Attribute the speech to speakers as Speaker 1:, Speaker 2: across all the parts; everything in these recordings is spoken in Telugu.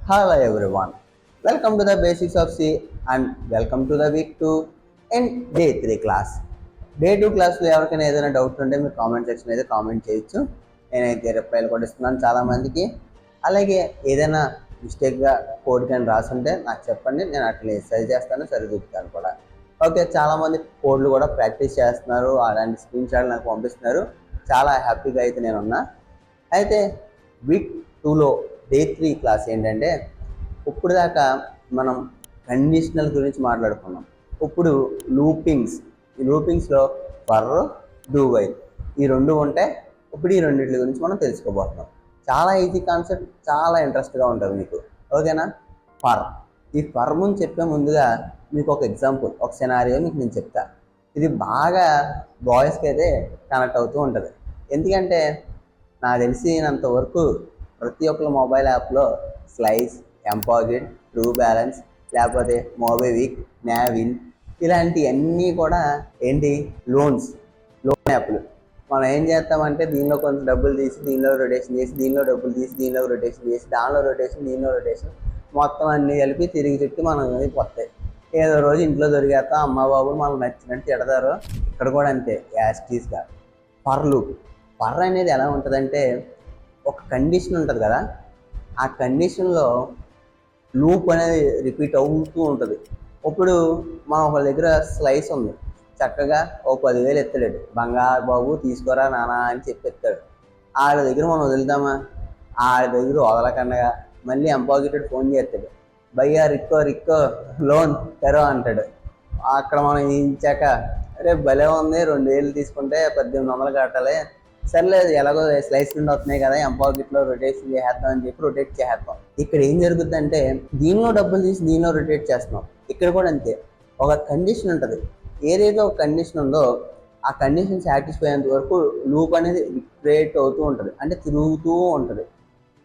Speaker 1: Hello everyone. Welcome to the basics of C and welcome to the week 2 and day 3 class. Day 2 క్లాస్లో ఎవరికైనా ఏదైనా డౌట్ ఉంటే మీరు కామెంట్ సెక్షన్ అయితే కామెంట్ చేయొచ్చు. నేనైతే రిప్లైలు కూడా ఇస్తున్నాను చాలామందికి. అలాగే ఏదైనా మిస్టేక్గా కోడ్ కానీ రాసుంటే నాకు చెప్పండి, నేను అట్లా సరి చేస్తాను, సరిదిద్దుతాను కూడా. ఓకే, చాలామంది కోడ్లు కూడా ప్రాక్టీస్ చేస్తున్నారు, అలాంటి స్క్రీన్ షాట్లు నాకు పంపిస్తున్నారు. చాలా హ్యాపీగా అయితే నేనున్నా. అయితే వీక్ 2లో డే 3 క్లాస్ ఏంటంటే, ఇప్పుడు దాకా మనం కండిషనల్ గురించి మాట్లాడుకున్నాం. ఇప్పుడు ఈ లూపింగ్స్లో ఫర్, డూ వైల్ ఈ రెండు ఉంటాయి. ఇప్పుడు ఈ రెండింటి గురించి మనం తెలుసుకోబోతున్నాం. చాలా ఈజీ కాన్సెప్ట్, చాలా ఇంట్రెస్ట్గా ఉంటుంది మీకు. ఓకేనా? ఫర్, ఈ ఫర్ ముందు చెప్పే ముందుగా మీకు ఒక ఎగ్జాంపుల్, ఒక సినారియో మీకు నేను చెప్తా. ఇది బాగా బాయ్స్కి అయితే కనెక్ట్ అవుతూ ఉంటుంది. ఎందుకంటే నాకు తెలిసినంతవరకు ప్రతి ఒక్క మొబైల్ యాప్లో స్లైస్, ఎంపాకెట్, ట్రూ బ్యాలెన్స్, లేకపోతే మోబిక్విక్, నావిన్ ఇలాంటివన్నీ కూడా ఏంటి, లోన్ యాప్లు. మనం ఏం చేస్తామంటే దీనిలో కొంచెం డబ్బులు తీసి దీనిలో రొటేషన్ చేసి, దీనిలో డబ్బులు తీసి దీనిలో రొటేషన్ చేసి, దానిలో రొటేషన్ దీనిలో రొటేషన్ మొత్తం అన్నీ కలిపి తిరిగి చుట్టి మనం వస్తాయి. ఏదో రోజు ఇంట్లో దొరికేస్తాం, అమ్మ బాబు మనకు నచ్చినట్టు తిడతారు. ఇక్కడ కూడా అంతే, యాస్టీస్గా ఫర్ అనేది ఎలా ఉంటుందంటే, ఒక కండిషన్ ఉంటుంది కదా, ఆ కండిషన్లో లూప్ అనేది రిపీట్ అవుతూ ఉంటుంది. ఇప్పుడు మా ఒక దగ్గర స్లైస్ ఉంది, చక్కగా ఓ 10,000 ఎత్తాడు, బంగారు బాబు తీసుకోరా నానా అని చెప్పి ఎత్తాడు. ఆడ దగ్గర మనం వదులుతామా? ఆడ దగ్గర వదలకుండా మళ్ళీ ఎంపాకెటెడ్ ఫోన్ చేస్తాడు, భయ్యా రిక్కో లోన్ తెరో అంటాడు. అక్కడ మనం ఇచ్చాక, అరే భలే ఉంది, 2,000 తీసుకుంటే 1,800 కట్టాలి, సర్లేదు ఎలాగో స్లైస్ నుండి వస్తున్నాయి కదా, ఎంపాకెట్లో రొటేషన్ చేసేద్దాం అని చెప్పి రొటేట్ చేసేద్దాం. ఇక్కడ ఏం జరుగుతుందంటే, దీనిలో డబ్బులు తీసి దీనిలో రొటేట్ చేస్తున్నాం. ఇక్కడ కూడా అంతే, ఒక కండిషన్ ఉంటుంది. ఏదైతే ఒక కండిషన్ ఉందో ఆ కండిషన్ సాటిస్ఫై అయ్యేంత వరకు లూప్ అనేది క్రియేట్ అవుతూ ఉంటుంది, అంటే తిరుగుతూ ఉంటుంది.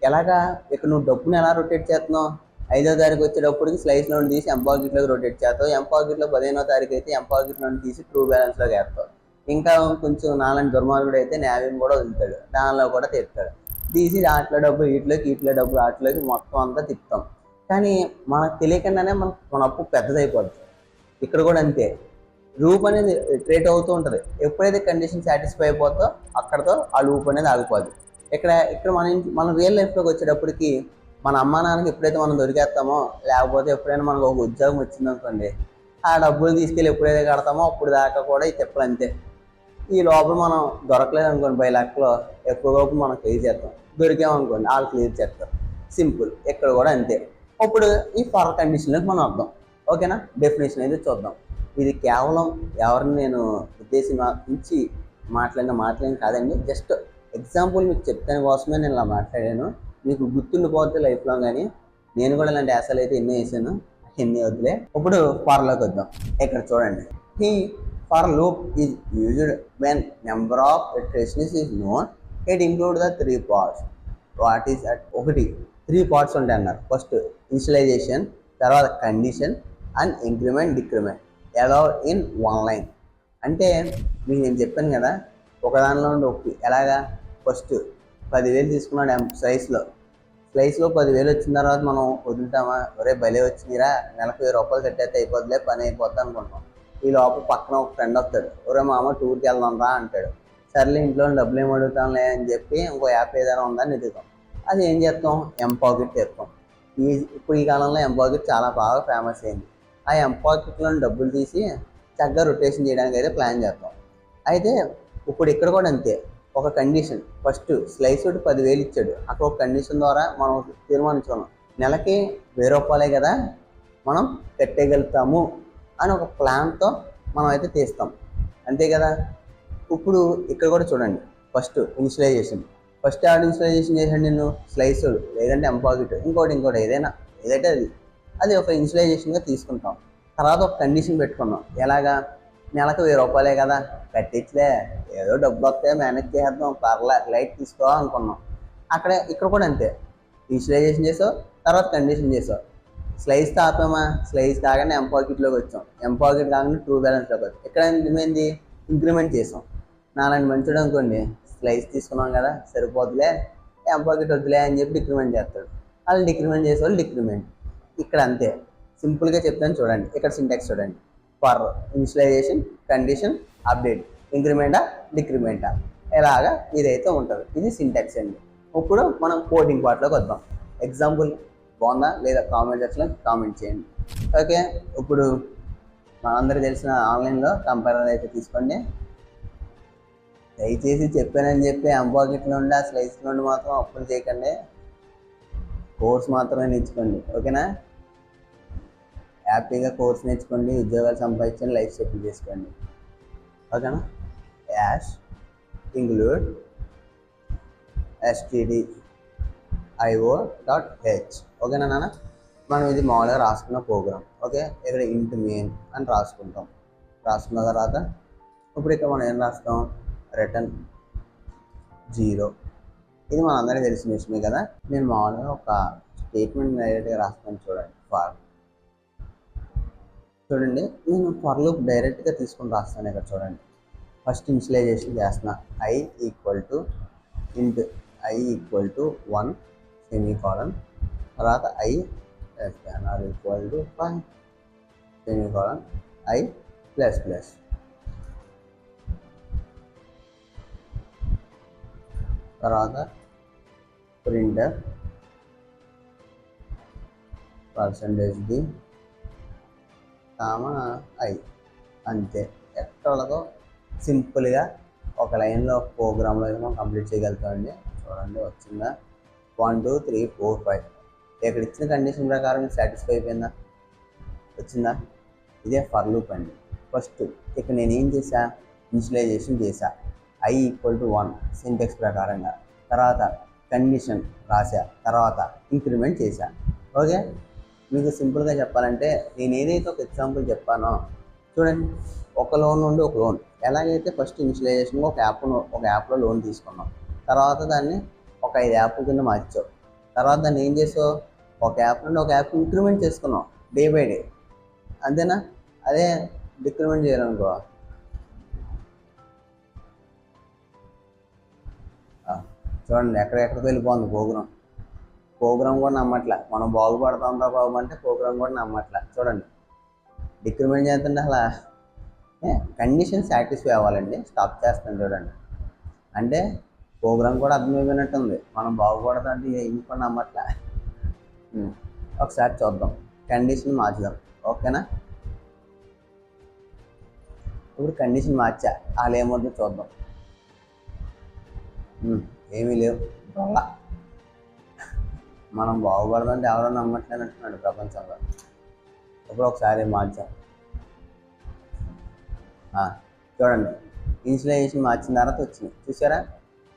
Speaker 1: ఎలాగా, ఇక్కడ నువ్వు డబ్బుని ఎలా రొటేట్ చేస్తున్నావు, 5వ తారీఖు వచ్చేటప్పటికి స్లైస్ నుండి తీసి ఎంపాకెట్లోకి రొటేట్ చేస్తావు, ఎంపాకెట్లో 15వ తారీఖు అయితే ఎంపాకెట్ నుండి తీసి ట్రూ బ్యాలెన్స్లోకి వేస్తావు. ఇంకా కొంచెం నాలుగు దుర్మార్గుడు అయితే నావిన్ కూడా వదులుతాడు, దానిలో కూడా తీస్తాడు. తీసి దాంట్లో డబ్బు వీటిలో డబ్బు వాటిలోకి మొత్తం అంతా తిప్పుతాం. కానీ మనకు తెలియకుండానే మన అప్పు పెద్దదైపోద్ది. ఇక్కడ కూడా అంతే, లూప్ అనేది క్రియేట్ అవుతూ ఉంటుంది. ఎప్పుడైతే కండిషన్ సాటిస్ఫై అయిపోతుందో అక్కడతో ఆ లూప్ అనేది ఆగిపోద్ది. ఇక్కడ మన రియల్ లైఫ్లోకి వచ్చేటప్పటికి, మన అమ్మా నాన్నకి ఎప్పుడైతే మనం దొరికేస్తామో, లేకపోతే ఎప్పుడైనా మనకు ఒక ఉద్యోగం వచ్చిందనుకోండి, ఆ డబ్బులు తీసుకెళ్ళి ఎప్పుడైతే కడతామో అప్పుడు దాకా కూడా ఈ తిప్పలు అంతే. ఈ లోపల మనం దొరకలేదు అనుకోండి, 5 లక్షలు ఎక్కువ మనం క్లియర్ చేస్తాం, దొరికామనుకోండి వాళ్ళు క్లియర్ చేస్తారు. సింపుల్. ఇక్కడ కూడా అంతే. ఇప్పుడు ఈ ఫర్ కండిషన్లోకి మనం వద్దాం. ఓకేనా? డెఫినేషన్ అయితే చూద్దాం. ఇది కేవలం ఎవరిని నేను ఉద్దేశించి మాట్లాడిన కాదండి, జస్ట్ ఎగ్జాంపుల్ మీకు చెప్తాను కోసమే నేను ఇలా మాట్లాడాను. మీకు గుర్తుండిపోతే లైఫ్లో. కానీ నేను కూడా ఇలాంటి యాసలు అయితే ఎన్నో వేసాను, ఎన్ని వద్దులే. ఇప్పుడు ఫర్లోకి వద్దాం. ఇక్కడ చూడండి, ఈ for loop is used when number of iterations is known. It include the 3 parts. What is at 3 parts ఉంటాయి అన్నారు. ఫస్ట్ ఇనిషియలైజేషన్, తర్వాత condition and increment decrement allowed in 1 line. అంటే మీకు నేను చెప్పాను కదా, ఒక దానిలో ఉండి ఒకటి. ఎలాగా, ఫస్ట్ 10,000 తీసుకున్నాడు స్లైస్లో 10,000 వచ్చిన తర్వాత మనం వదులుతామా? ఒరే భలే వచ్చిందిరా, నెలకు 1000 రూపాయలు కట్టేస్తే అయిపోద్దిలే, పని అయిపోద్ది అనుకుంటాం. ఈ లోపల పక్కన ఒక ఫ్రెండ్ వస్తాడు, ఒరే మామ టూర్కి వెళ్దాం రా అంటాడు. సర్లే ఇంట్లో డబ్బులు ఏమి అడుగుతాంలే అని చెప్పి ఇంకో యాప్ ఏదైనా ఉందని ఎదుగుతాం. అది ఏం చేస్తాం, ఎంపాకెట్ చేస్తాం. ఇప్పుడు ఈ కాలంలో ఎంపాకెట్ చాలా బాగా ఫేమస్ అయింది. ఆ ఎంపాకెట్లో డబ్బులు తీసి చక్కగా రొటేషన్ చేయడానికి అయితే ప్లాన్ చేస్తాం. అయితే ఇప్పుడు ఇక్కడ కూడా అంతే, ఒక కండిషన్. ఫస్ట్ స్లైస్ 10,000 ఇచ్చాడు, అక్కడ ఒక కండిషన్ ద్వారా మనం తీర్మానించుకున్నాం, నెలకి 1,000 రూపాయలే కదా మనం కట్టేయగలుగుతాము అని ఒక ప్లాన్తో మనం అయితే తీస్తాం. అంతే కదా? ఇప్పుడు ఇక్కడ కూడా చూడండి, ఫస్ట్ ఇనిషియలైజేషన్. ఫస్ట్ ఆడ ఇనిషియలైజేషన్ చేశాడు నేను, స్లైస్ లేదంటే ఎంపాకెట్, ఇంకోటి ఏదైతే అది ఒక ఇనిషియలైజేషన్గా తీసుకుంటాం. తర్వాత ఒక కండిషన్ పెట్టుకున్నాం, ఎలాగా, నెలకు 1,000 రూపాయలే కదా కట్టించలే, ఏదో డబ్బులు వస్తే మేనేజ్ చేద్దాం, పర్లే లైట్ తీసుకో అనుకున్నాం. ఇక్కడ కూడా అంతే, ఇనిషియలైజేషన్ చేసావు, తర్వాత కండిషన్ చేసావు. స్లైస్ తాపామా? స్లైస్ కాగానే ఎంపాకెట్లోకి వచ్చాం, ఎంపాకెట్ కాగానే ట్రూ బ్యాలెన్స్లోకి వచ్చాం. ఇక్కడ ఏమైంది, ఇంక్రిమెంట్ చేసాం. నాలాంటి మంచిడు అనుకోండి, స్లైస్ తీసుకున్నాం కదా సరిపోతులే, ఎంపాకెట్ వద్దులే అని చెప్పి ఇంక్రిమెంట్ చేస్తాడు. వాళ్ళు డిక్రిమెంట్ చేసేవాళ్ళు డిక్రిమెంట్. ఇక్కడ అంతే, సింపుల్గా చెప్తాను చూడండి. ఇక్కడ సింటాక్స్ చూడండి. ఫర్ ఇనిషియలైజేషన్, కండిషన్, అప్డేట్, ఇంక్రిమెంటా డిక్రిమెంటా, ఇలాగా ఇదైతే ఉంటుంది. ఇది సింటాక్స్ అండి. ఇప్పుడు మనం కోడింగ్ పార్ట్లోకి వద్దాం. ఎగ్జాంపుల్ బాగుందా లేదా కామెంట్ సెక్షన్లో కామెంట్ చేయండి. ఓకే, ఇప్పుడు మనందరికీ తెలిసిన ఆన్లైన్లో కంపారిజన్ అయితే తీసుకోండి. దయచేసి చెప్పానని చెప్పి ఎంపాకెట్లో ఉండి ఆ స్లైడ్స్ నుండి మాత్రం అప్పులు చేయకండి. కోర్స్ మాత్రమే నేర్చుకోండి. ఓకేనా, హ్యాపీగా కోర్స్ నేర్చుకోండి, ఉద్యోగాలు సంపాదించండి, లైఫ్ సెటిల్ చేసుకోండి. ఓకేనా, యాష్ ఇంక్లూడ్ stdio.h. ఓకేనా నాన్న, మనం ఇది మామూలుగా రాసుకున్న ప్రోగ్రామ్. ఓకే, ఇక్కడ ఇంట్ మెయిన్ అని రాసుకుంటాం. రాసుకున్న తర్వాత ఇప్పుడు ఇక్కడ మనం ఏం రాస్తాం, రిటర్న్ 0. ఇది మన అందరికీ తెలిసిన విషయమే కదా. నేను మామూలుగా ఒక స్టేట్మెంట్ డైరెక్ట్గా రాస్తాను చూడండి. చూడండి, నేను ఫర్ లూప్ డైరెక్ట్గా తీసుకొని రాస్తాను. ఇక్కడ చూడండి, ఫస్ట్ ఇనిషియలైజేషన్ చేస్తున్నా. i int i = 1 సెమీకోలన్, తర్వాత i less than or equal to 5 semicolon, i plus plus. తర్వాత ప్రింటర్ %d i. అంతే, ఎక్కడతో సింపుల్గా ఒక లైన్లో ప్రోగ్రాంలో అయితే మనం కంప్లీట్ చేయగలుగుతామండి. చూడండి వచ్చిందా, 1 2 3 4 5. ఇక్కడ ఇచ్చిన కండిషన్ ప్రకారం సాటిస్ఫై అయిపోయిందా, వచ్చిందా. ఇదే ఫర్ లూప్ అండి. ఫస్ట్ ఇక్కడ నేను ఏం చేశా, ఇనిషియలైజేషన్ చేశా, i = 1 సింటాక్స్ ప్రకారంగా. తర్వాత కండిషన్ రాశా, తర్వాత ఇంక్రిమెంట్ చేశా. ఓకే, మీకు సింపుల్గా చెప్పాలంటే నేను ఏదైతే ఒక ఎగ్జాంపుల్ చెప్పానో చూడండి. ఒక లోన్ నుండి ఒక లోన్ ఎలాగైతే ఫస్ట్ ఇనిషియలైజేషన్గా ఒక యాప్లో లోన్ తీసుకున్నాం, తర్వాత దాన్ని ఒక 5 యాప్ల కింద మార్చావు, తర్వాత దాన్ని ఏం చేసావు, ఒక యాప్ నుండి ఒక యాప్ ఇంక్రిమెంట్ చేసుకున్నాం డే బై డే. అంతేనా, అదే డిక్రిమెంట్ చేయాలనుకో, చూడండి ఎక్కడికి వెళ్ళిపోతుంది ప్రోగ్రామ్ కూడా నమ్మట్లే. మనం బాగుపడతాం రా బాబు అంటే ప్రోగ్రామ్ కూడా నమ్మట్లే. చూడండి డిక్రిమెంట్ చేస్తుంటే అలా కండిషన్ సాటిస్ఫై అవ్వాలండి. స్టాప్ చేస్తాను చూడండి, అంటే ప్రోగ్రామ్ కూడా అర్థమైపోయినట్టుంది. మనం బాగుపడతాం అంటే ఇది కూడా నమ్మట్లే. ఒకసారి చూద్దాం, కండిషన్ మార్చుదాం. ఓకేనా, ఇప్పుడు కండిషన్ మార్చా, వాళ్ళు ఏమవుతుందో చూద్దాం. ఏమీ లేవు, మనం బాగుపడదంటే ఎవరో నమ్మట్లేదు అంటున్నాడు ప్రపంచంలో. ఇప్పుడు ఒకసారి మార్చాం. చూడండి ఇనిషియలైజేషన్ మార్చిన తర్వాత వచ్చింది, చూసారా.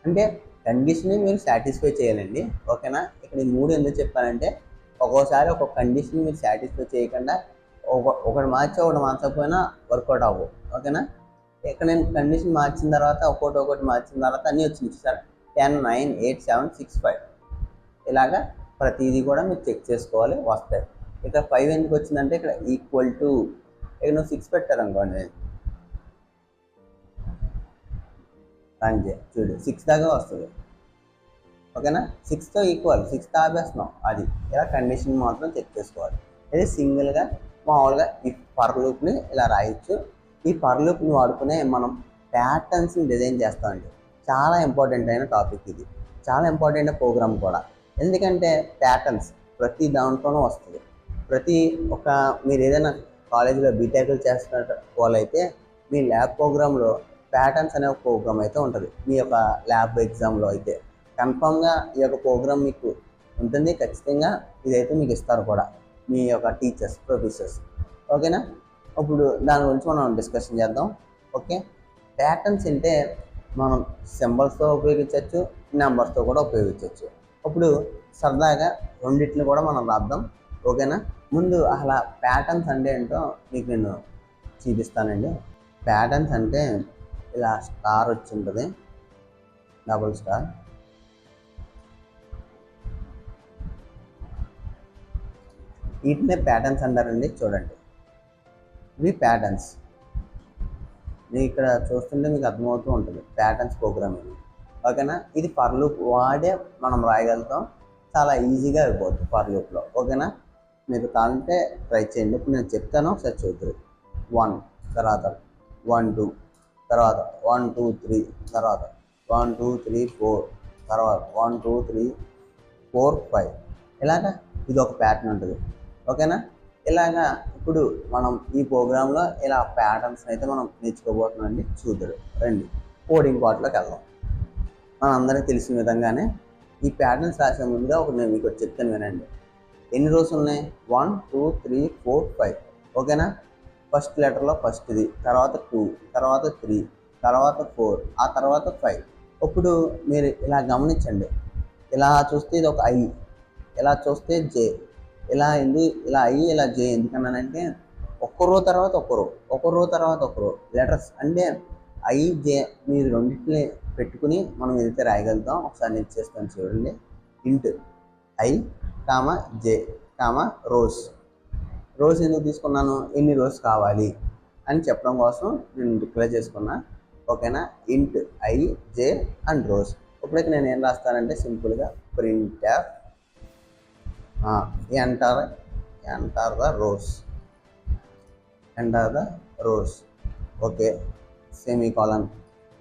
Speaker 1: అంటే కండిషన్ని మీరు సాటిస్ఫై చేయాలండి. ఓకేనా, ఇక్కడ ఈ 3 ఎందుకు చెప్పానంటే ఒక్కోసారి ఒక కండిషన్ మీరు సాటిస్ఫై చేయకుండా ఒకటి మార్చకపోయినా వర్కౌట్ అవ్వవు. ఓకేనా, ఇక్కడ నేను కండిషన్ మార్చిన తర్వాత ఒకటి మార్చిన తర్వాత అన్నీ వచ్చింది చూసారా, 10 9 8 7 6 5. ఇలాగా ప్రతిదీ కూడా మీరు చెక్ చేసుకోవాలి, వస్తాయి. ఇక్కడ 5 ఎందుకు వచ్చిందంటే ఇక్కడ ఈక్వల్ టు, ఇక్కడ నువ్వు 6 పెట్టారనుకోండి, అంతే చూడు 6 దాకా వస్తుంది. ఓకేనా, 6తో ఈక్వల్, 6తో ఆపేస్తున్నాం. అది ఇలా కండిషన్ మాత్రం చెక్ చేసుకోవాలి. ఇది సింగిల్గా మామూలుగా ఈ ఫర్ లూప్ని ఇలా రాయొచ్చు. ఈ ఫర్ లూప్ని వాడుకునే మనం ప్యాటర్న్స్ని డిజైన్ చేస్తామండి. చాలా ఇంపార్టెంట్ అయిన టాపిక్ ఇది, చాలా ఇంపార్టెంట్ ప్రోగ్రామ్ కూడా. ఎందుకంటే ప్యాటర్న్స్ ప్రతి దాంట్లోనూ వస్తుంది. మీరు ఏదైనా కాలేజీలో బీటెక్లు చేస్తున్న వాళ్ళైతే మీ ల్యాబ్ ప్రోగ్రాంలో ప్యాటర్న్స్ అనే ఒక ప్రోగ్రామ్ అయితే ఉంటుంది. మీ యొక్క ల్యాబ్ ఎగ్జామ్లో అయితే కన్ఫామ్గా ఈ యొక్క ప్రోగ్రామ్ మీకు ఉంటుంది. ఖచ్చితంగా ఇదైతే మీకు ఇస్తారు కూడా మీ యొక్క టీచర్స్, ప్రొఫెసర్స్. ఓకేనా, ఇప్పుడు దాని గురించి మనం డిస్కషన్ చేద్దాం. ఓకే, ప్యాటర్న్స్ అంటే మనం సింబల్స్తో ఉపయోగించవచ్చు, నెంబర్స్తో కూడా ఉపయోగించవచ్చు. ఇప్పుడు సరదాగా రెండింటిని కూడా మనం రాద్దాం. ఓకేనా, ముందు అసలు ప్యాటర్న్స్ అంటే ఏంటో మీకు నేను చూపిస్తానండి. ప్యాటర్న్స్ అంటే ఇలా స్టార్ వచ్చి ఉంటుంది, డబుల్ స్టార్. వీటినే ప్యాటర్న్స్ అంటారండి. చూడండి ఇవి ప్యాటర్న్స్. మీకు ఇక్కడ చూస్తుంటే మీకు అర్థమవుతూ ఉంటుంది ప్యాటర్న్స్ ప్రోగ్రామింగ్. ఓకేనా, ఇది ఫర్ లూప్ వాడే మనం రాయగలుగుతాం. చాలా ఈజీగా అయిపోద్ది ఫర్ లూప్లో. ఓకేనా, మీరు కావాలంటే ట్రై చేయండి. ఇప్పుడు నేను చెప్తాను, ఒకసారి చూద్దరు. 1 తర్వాత 1 2 తర్వాత 1 2 3 తర్వాత 1 2 3 4 తర్వాత 1 2 3 4 5 ఇలాగా ఇది ఒక ప్యాటర్న్ ఉంటుంది. ఓకేనా, ఇలాగా ఇప్పుడు మనం ఈ ప్రోగ్రాంలో ఇలా ప్యాటర్న్స్ అయితే మనం నేర్చుకోబోతున్నాం అండి. చూద్దరు రండి కోడింగ్ పార్ట్లోకి వెళ్దాం. మన అందరికీ తెలిసిన విధంగానే ఈ ప్యాటర్న్స్ రాసే ముందుగా నేను మీకు చెప్తాను వినండి. ఎన్ని రోస్ ఉన్నాయి? 1 2 3 4 5. ఓకేనా, ఫస్ట్ లెటర్లో ఫస్ట్ది, తర్వాత 2, తర్వాత 3, తర్వాత 4, ఆ తర్వాత 5. ఇప్పుడు మీరు ఇలా గమనించండి. ఇలా చూస్తే ఇది ఒక ఐ, ఇలా చూస్తే జే, ఇలా ఐ ఇలా జే ఎందుకన్నానంటే ఒక్క రో తర్వాత ఒక రో తర్వాత ఒక రో లెటర్స్ అంటే ఐ జే మీరు రెండింటిని పెట్టుకుని మనం ఏదైతే రాయగలుగుతాం. ఒకసారి నేను చేస్తాను చూడండి. Int i comma j comma rows ఎందుకు తీసుకున్నాను? ఎన్ని రోస్ కావాలి అని చెప్పడం కోసం నేను డిక్లేర్ చేసుకున్నా. ఓకేనా, ఇంట్ ఐ జే అండ్ రోస్. ఇప్పుడైతే నేను ఏం రాస్తానంటే సింపుల్గా print enter the rose. Okay, semicolon,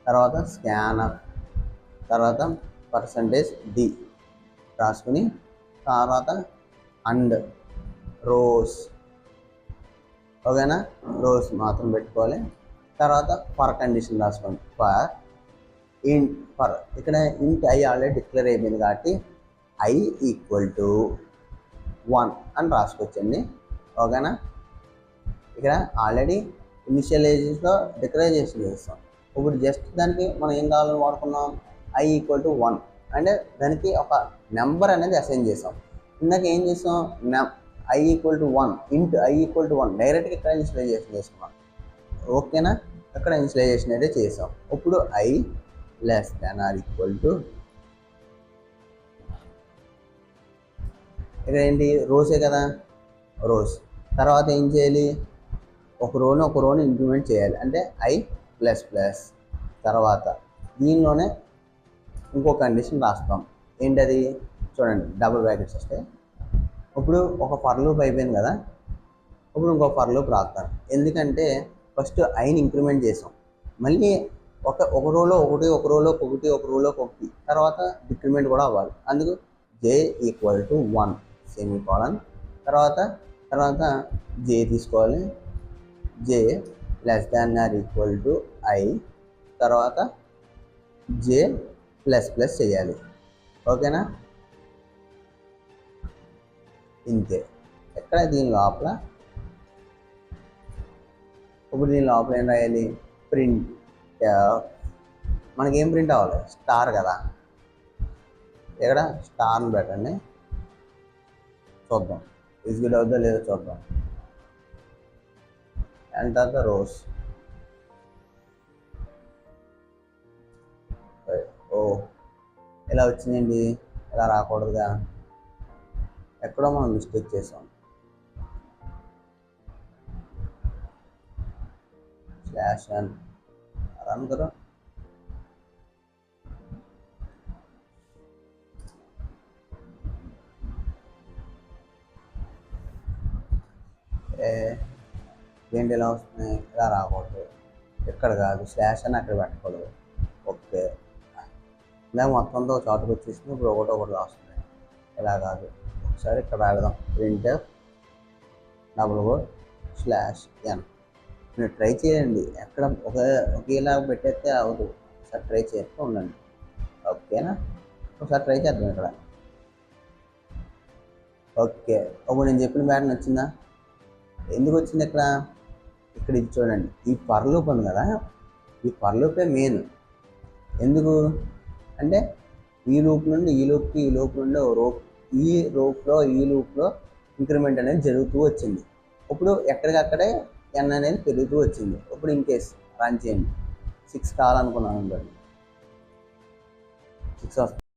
Speaker 1: తర్వాత స్కానర్, తర్వాత %d రాసుకుని తర్వాత అండ్ రోస్. ఓకేనా, రోస్ మాత్రం పెట్టుకోవాలి. తర్వాత ఫర్ కండిషన్ రాసుకోండి. ఫర్ ఇక్కడ ఇంట్ ఐ ఆల్రెడీ డిక్లేర్ అయిపోయింది కాబట్టి ఐ ఈక్వల్ టు 1 అని రాసుకోవచ్చండి. ఓకేనా, ఇక్కడ ఆల్రెడీ ఇనిషియలైజేషన్లో డిక్లరేషన్ చేస్తాం. ఇప్పుడు జస్ట్ దానికి మనం ఏం కావాలని వాడుకున్నాం? ఐ ఈక్వల్ టు 1 అంటే దానికి ఒక నెంబర్ అనేది అసైన్ చేసాం. ఇందాక ఏం చేసాం? I equal to 1 into I equal to 1 డైరెక్ట్గా ఇక్కడ ఇనిషియలైజేషన్ చేసుకున్నాం. ఓకేనా, అక్కడ ఇనిషియలైజేషన్ అయితే చేసాం. ఇప్పుడు I less than or equal to ఇక్కడ ఏంటి? రోసే కదా, రోస్. తర్వాత ఏం చేయాలి? ఒక రోని ఇంప్లిమెంట్ చేయాలి అంటే ఐ ప్లస్ ప్లస్. తర్వాత దీనిలోనే ఇంకో కండిషన్ రాస్తాం. ఏంటది? చూడండి, డబుల్ బ్రాకెట్స్ వస్తాయి. ఇప్పుడు ఒక ఫర్ లూప్ అయిపోయింది కదా, ఇప్పుడు ఇంకో ఫర్ లూప్ రాస్తాను. ఎందుకంటే ఫస్ట్ ఐని ఇంక్రిమెంట్ చేసాం, మళ్ళీ ఒక రోలో ఒకటి, ఒక రోలో ఒకటి, ఒక రోలో ఒకటి, తర్వాత డిక్రిమెంట్ కూడా అవ్వాలి. అందుకు జే ఈక్వల్ టు 1 సెమీకాలన్, తర్వాత జే తీసుకోవాలి, J less than or equal to I, తర్వాత జే ప్లస్ ప్లస్ చేయాలి. ఓకేనా, ఇంతే. ఎక్కడ దీని లోపల ఇప్పుడు దీని లోపల ఏం రాయాలి? ప్రింట్. మనకేం ప్రింట్ అవ్వాలి? స్టార్ కదా, ఇక్కడ స్టార్ని పెట్టండి. చూద్దాం ఎగ్జిక్యూట్ అవుతుందో లేదో చూద్దాం. Enter the rose. ఓ ఇలా వచ్చిందండి, ఇలా రాకూడదుగా, ఎక్కడో మనం మిస్టేక్ చేసాం. /n రన్ करो. ఏంటి ఇలా వస్తున్నాయి? ఇలా రాకూడదు, ఇక్కడ కాదు, /n అక్కడ పెట్టకూడదు. ఓకే, ఇలా మొత్తంతో చాటుకు వచ్చేసి ఇప్పుడు ఒకటి వస్తున్నాయి. ఇలా కాదు, ఒకసారి ఇక్కడ రాగదాం. Print /n. మీరు ట్రై చేయండి, ఎక్కడ ఒకేలా పెట్టేస్తే అవ్వదు. ఒకసారి ట్రై చేస్తూ ఉండండి. ఓకేనా, ఒకసారి ట్రై చేద్దాం ఇక్కడ. ఓకే, ఇప్పుడు నేను చెప్పిన ప్యాటర్న్ వచ్చిందా? ఎందుకు వచ్చింది ఇక్కడ ఇది చూడండి. ఈ ఫర్ లూప్ ఉంది కదా, ఈ ఫర్ లూపే మెయిన్. ఎందుకు అంటే ఈ లూప్ నుండి ఈ లూప్కి, ఈ లూప్ నుండి ఈ లూప్లో ఇంక్రిమెంట్ అనేది జరుగుతూ వచ్చింది. ఇప్పుడు ఎక్కడికక్కడే n అనేది పెరుగుతూ వచ్చింది. ఇప్పుడు ఇన్ కేస్ రన్ చేయండి, 6 కావాలనుకున్నాను అనుకోండి, 6 వస్తుంది.